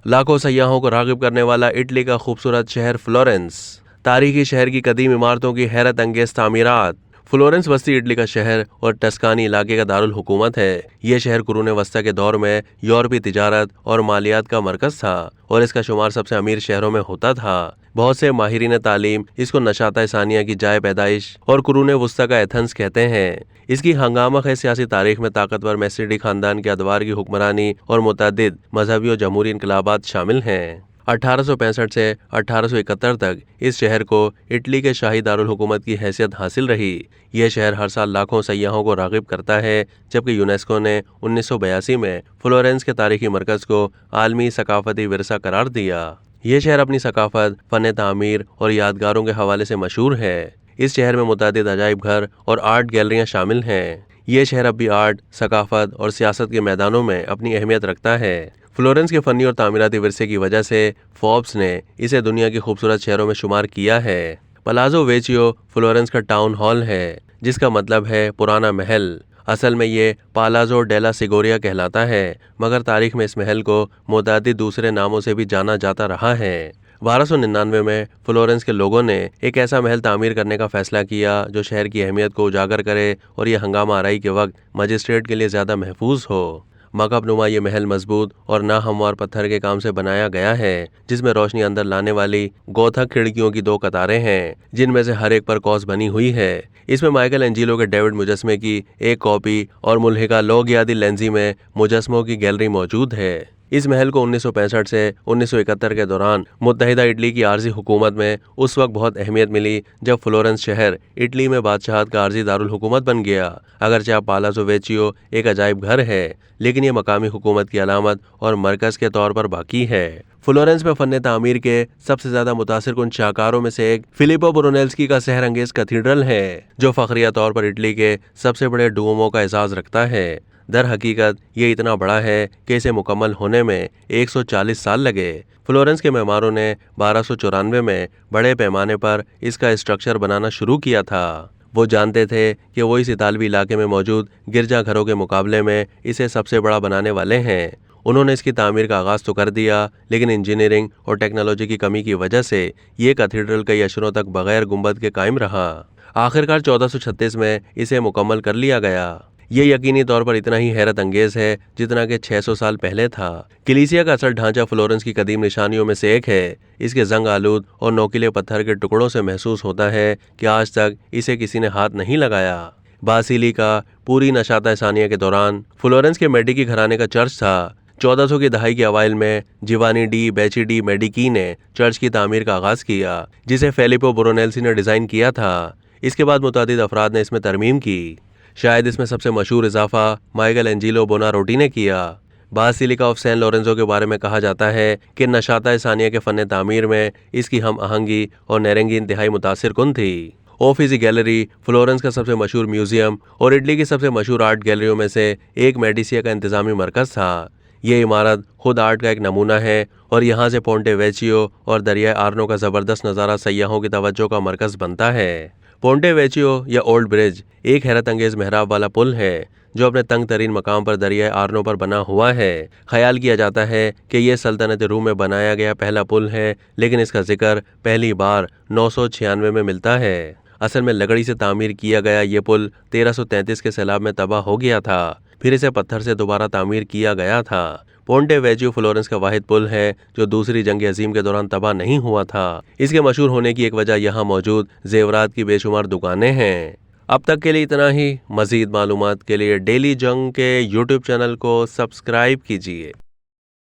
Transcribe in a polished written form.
लाखों सयाहों को राग़िब करने वाला इटली का खूबसूरत शहर फ्लोरेंस। तारीखी शहर की कदीम इमारतों की हैरत अंगेज तामीरात। फ्लोरेंस वस्ती इटली का शहर और टस्कानी इलाके का दारुल हुकूमत है। ये शहर कुरून वस्ता के दौर में यूरोपीय तिजारत और मालियात का मरकज था और इसका शुमार सबसे अमीर शहरों में होता था। बहुत से माहिरीन तालीम इसको नशाता सानिया की जाए पैदाइश और कुरून वस्ता का एथेंस कहते हैं। इसकी हंगामा खेज सियासी तारीख में ताकतवर मैसिडी खानदान के अदवार की हुक्मरानी और मुतअद्दिद मजहबी और जमहूरी इनकलाबात शामिल हैं। 1865 से 1871 तक इस शहर को इटली के शाही दारुल हुकूमत की हैसियत हासिल रही। यह शहर हर साल लाखों सयाहों को राग़िब करता है, जबकि यूनेस्को ने 1982 में फ्लोरेंस के तारीखी मरकज़ को आलमी सकाफती विरसा करार दिया। यह शहर अपनी सकाफत, फ़न तामीर और यादगारों के हवाले से मशहूर है। इस शहर में मुतअद्दिद अजायब घर और आर्ट गैलरियाँ शामिल हैं। यह शहर अब भी आर्ट, सकाफत और सियासत के मैदानों में अपनी अहमियत रखता है। फ्लोरेंस के फ़नी और तामीराती विरसे की वजह से फोर्ब्स ने इसे दुनिया की खूबसूरत शहरों में शुमार किया है। पलाज़ो वेचियो फ्लोरेंस का टाउन हॉल है, जिसका मतलब है पुराना महल। असल में ये पालाज़ो डेला सिगोरिया कहलाता है, मगर तारीख में इस महल को मुतअद्दिद दूसरे नामों से भी जाना जाता रहा है। 1299 में फ्लोरेंस के लोगों ने एक ऐसा महल तामीर करने का फैसला किया जो शहर की अहमियत को उजागर करे और ये हंगामा आराई के वक्त मजिस्ट्रेट के लिए ज़्यादा महफूज हो। मकब नुमा ये महल मजबूत और नाहमवार पत्थर के काम से बनाया गया है, जिसमें रोशनी अंदर लाने वाली गोथक खिड़कियों की 2 कतारें हैं, जिनमें से हर एक पर कौस बनी हुई है। इसमें माइकल एंजिलो के डेविड मुजस्मे की एक कॉपी और मुल्हिका लोगियादी लेंजी में मुजस्मों की गैलरी मौजूद है। इस महल को 1965 से 1971 के दौरान मुत्तहिदा इटली की आर्जी हुकूमत में उस वक्त बहुत अहमियत मिली जब फ्लोरेंस शहर इटली में बादशाहत का आर्जी दारुल हुकूमत बन गया। अगरचे अब पालाज़ो वेचियो एक अजायब घर है, लेकिन ये मकामी हुकूमत की अलामत और मरकज़ के तौर पर बाकी है। फ्लोरेंस में फ़न तामीर के सबसे ज्यादा मुतासिर कुन शाहकारों में से एक फिलिपो ब्रुनेल्स्की का सहर अंगेज कैथीड्रल है, जो फ़ख्रिया तौर पर इटली के सबसे बड़े डुओमो का एजाज़ रखता है। दर हकीकत ये इतना बड़ा है कि इसे मुकम्मल होने में 140 साल लगे। फ्लोरेंस के मेमारों ने 1294 में बड़े पैमाने पर इसका स्ट्रक्चर बनाना शुरू किया था। वो जानते थे कि वो इस इतालवी इलाके में मौजूद गिरजाघरों के मुकाबले में इसे सबसे बड़ा बनाने वाले हैं। उन्होंने इसकी तामीर का आगाज़ तो कर दिया, लेकिन इंजीनियरिंग और टेक्नोलॉजी की कमी की वजह से ये कैथीड्रल कई अशरों तक बगैर गुंबद के कायम रहा। आखिरकार 1436 में इसे मुकम्मल कर लिया गया। ये यकीनी तौर पर इतना ही हैरत अंगेज है जितना कि 600 साल पहले था। कलीसिया का असल ढांचा फ्लोरेंस की कदीम निशानियों में से एक है। इसके जंग आलूद और नोकीले पत्थर के टुकड़ों से महसूस होता है कि आज तक इसे किसी ने हाथ नहीं लगाया। बासिलिका पूरी नशाता सानिया के दौरान फ्लोरेंस के मेडिकी घराने का चर्च था। 1400 की दहाई के अवाइल में जिवानी डी बेची डी मेडिकी ने चर्च की तामीर का आगाज किया, जिसे फिलिपो ब्रुनेल्सी ने डिजाइन किया था। इसके बाद मुतअद्दिद अफराद ने इसमें तरमीम की। शायद इसमें सबसे मशहूर इजाफा माइकल एंजिलो बोनारोटी ने किया। बासिलिका ऑफ सैन लोरेंजो के बारे में कहा जाता है कि नशाता सानिया के फ़न तामीर में इसकी हम आहंगी और नेरंगी इंतहाई मुतासिर कुन थी। ओफिसी गैलरी फ्लोरेंस का सबसे मशहूर म्यूजियम और इटली की सबसे मशहूर आर्ट गैलरियों में से एक मेडिसिया का इंतजामी मरकज़ था। ये इमारत खुद आर्ट का एक नमूना है और यहाँ से पोंटे वेचियो और दरिया आर्नो का ज़बरदस्त नज़ारा सयाहों की तवज्जो का मरकज़ बनता है। पोंटे वेचियो या ओल्ड ब्रिज एक हैरत अंगेज मेहराब वाला पुल है जो अपने तंग तरीन मकाम पर दरिया आर्नो पर बना हुआ है। ख्याल किया जाता है कि यह सल्तनत रूम में बनाया गया पहला पुल है, लेकिन इसका जिक्र पहली बार 996 में मिलता है। असल में लकड़ी से तामीर किया गया ये पुल 1333 के सैलाब में तबाह हो गया था, फिर इसे पत्थर से दोबारा तामीर किया गया था। पोंटे वेचियो फ्लोरेंस का वाहिद पुल है जो दूसरी जंग अजीम के दौरान तबाह नहीं हुआ था। इसके मशहूर होने की एक वजह यहाँ मौजूद जेवरात की बेशुमार दुकानें हैं। अब तक के लिए इतना ही। मजीद मालूमात के लिए डेली जंग के यूट्यूब चैनल को सब्सक्राइब कीजिए।